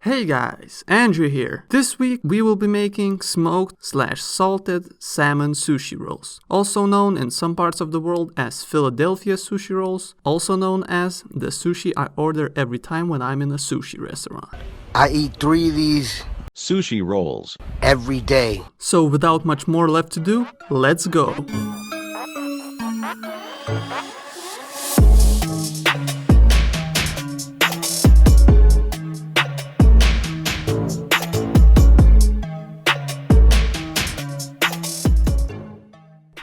Hey guys, Andrew here. This week we will be making smoked/salted salmon sushi rolls, also known in some parts of the world as Philadelphia sushi rolls, also known as the sushi I order every time when I'm in a sushi restaurant. I eat 3 of these sushi rolls every day. So without much more left to do, let's go.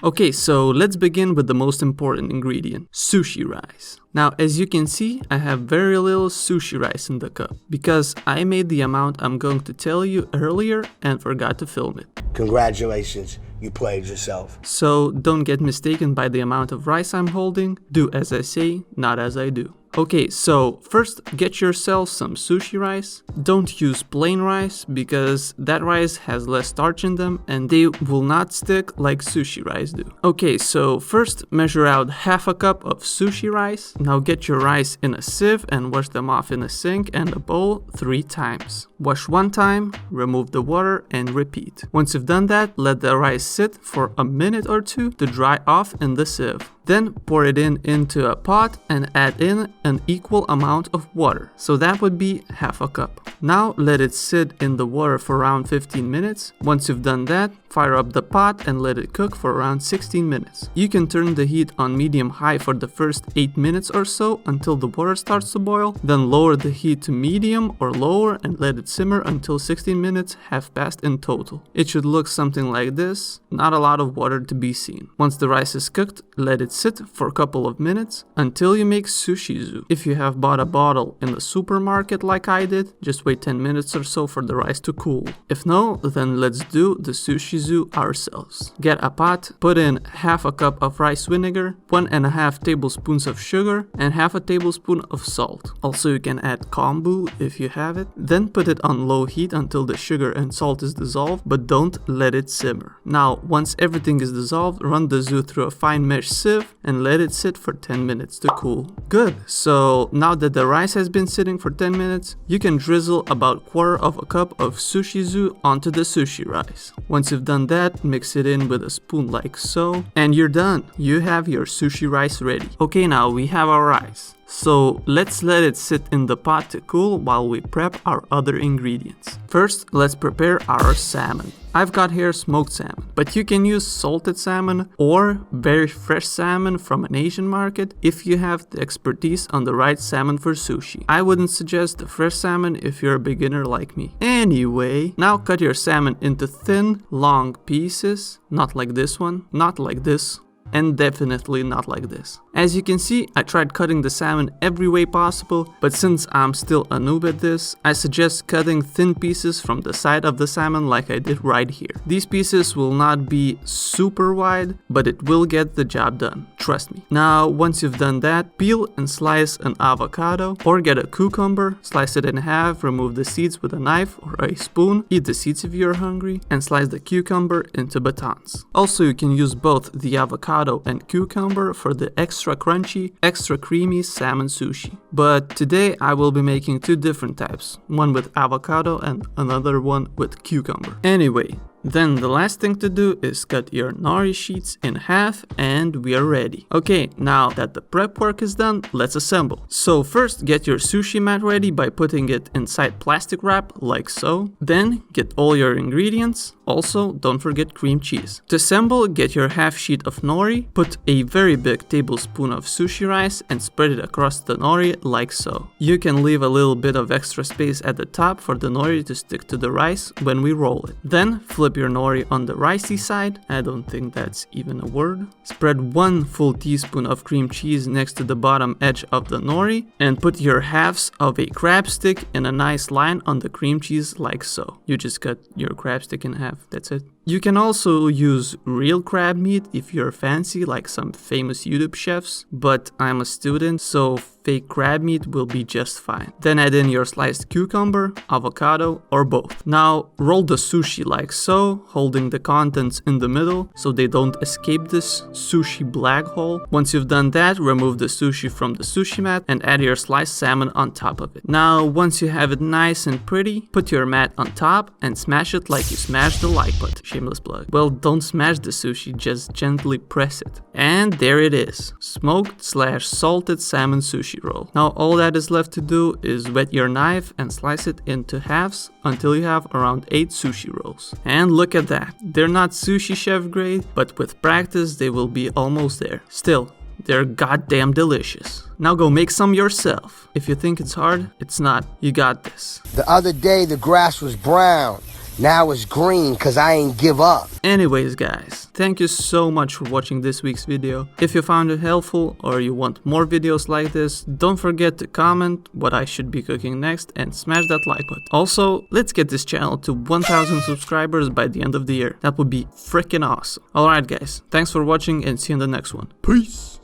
Okay, so let's begin with the most important ingredient, sushi rice. Now, as you can see, I have very little sushi rice in the cup because I made the amount I'm going to tell you earlier and forgot to film it. Congratulations, you played yourself. So don't get mistaken by the amount of rice I'm holding. Do as I say, not as I do. Okay, so first get yourself some sushi rice. Don't use plain rice because that rice has less starch in them and they will not stick like sushi rice do. Okay, so first measure out half a cup of sushi rice. Now get your rice in a sieve and wash them off in a sink and a bowl 3 times. Wash 1 time, remove the water and repeat. Once you've done that, let the rice sit for a minute or 2 to dry off in the sieve. Then pour it into a pot and add in an equal amount of water. So that would be half a cup. Now let it sit in the water for around 15 minutes. Once you've done that, fire up the pot and let it cook for around 16 minutes. You can turn the heat on medium-high for the first 8 minutes or so until the water starts to boil. Then lower the heat to medium or lower and let it simmer until 16 minutes have passed in total. It should look something like this, not a lot of water to be seen. Once the rice is cooked, let it sit for a couple of minutes until you make sushi-zu. If you have bought a bottle in the supermarket like I did, just wait 10 minutes or so for the rice to cool. If no, then let's do the sushi-zu ourselves. Get a pot, put in half a cup of rice vinegar, 1.5 tablespoons of sugar, and half a tablespoon of salt. Also you can add kombu if you have it. Then put it on low heat until the sugar and salt is dissolved, but don't let it simmer. Now, once everything is dissolved, run the zu through a fine mesh sieve and let it sit for 10 minutes to cool. Good, so now that the rice has been sitting for 10 minutes, you can drizzle about 1/4 cup of sushi-zu onto the sushi rice. Once you've done that, mix it in with a spoon like so, and you're done. You have your sushi rice ready. Okay, now we have our rice. So let's let it sit in the pot to cool while we prep our other ingredients. First, let's prepare our salmon. I've got here smoked salmon, but you can use salted salmon or very fresh salmon from an Asian market if you have the expertise on the right salmon for sushi. I wouldn't suggest the fresh salmon if you're a beginner like me. Anyway, now cut your salmon into thin, long pieces, not like this one, not like this, and definitely not like this. As you can see, I tried cutting the salmon every way possible, but since I'm still a noob at this, I suggest cutting thin pieces from the side of the salmon like I did right here. These pieces will not be super wide, but it will get the job done, trust me. Now, once you've done that, peel and slice an avocado or get a cucumber, slice it in half, remove the seeds with a knife or a spoon, eat the seeds if you're hungry, and slice the cucumber into batons. Also, you can use both the avocado and cucumber for the extra crunchy, extra creamy salmon sushi. But today I will be making 2 different types, one with avocado and another one with cucumber. Anyway, then the last thing to do is cut your nori sheets in half and we are ready. Okay, now that the prep work is done, let's assemble. So first get your sushi mat ready by putting it inside plastic wrap like so. Then get all your ingredients. Also, don't forget cream cheese. To assemble, get your half sheet of nori, put a very big tablespoon of sushi rice and spread it across the nori like so. You can leave a little bit of extra space at the top for the nori to stick to the rice when we roll it. Then flip your nori on the ricey side. I don't think that's even a word. Spread 1 full teaspoon of cream cheese next to the bottom edge of the nori and put your halves of a crab stick in a nice line on the cream cheese like so. You just cut your crab stick in half, that's it. You can also use real crab meat if you're fancy, like some famous YouTube chefs, but I'm a student, so fake crab meat will be just fine. Then add in your sliced cucumber, avocado, or both. Now roll the sushi like so, holding the contents in the middle so they don't escape this sushi black hole. Once you've done that, remove the sushi from the sushi mat and add your sliced salmon on top of it. Now once you have it nice and pretty, put your mat on top and smash it like you smash the like button. Shameless plug. Well, don't smash the sushi, just gently press it. And there it is. Smoked/salted salmon sushi roll. Now all that is left to do is wet your knife and slice it into halves until you have around 8 sushi rolls. And look at that. They're not sushi chef grade, but with practice they will be almost there. Still, they're goddamn delicious. Now go make some yourself. If you think it's hard, it's not. You got this. The other day the grass was brown. Now it's green cause I ain't give up. Anyways guys, thank you so much for watching this week's video. If you found it helpful or you want more videos like this, don't forget to comment what I should be cooking next and smash that like button. Also, let's get this channel to 1000 subscribers by the end of the year. That would be freaking awesome. Alright guys, thanks for watching and see you in the next one. Peace!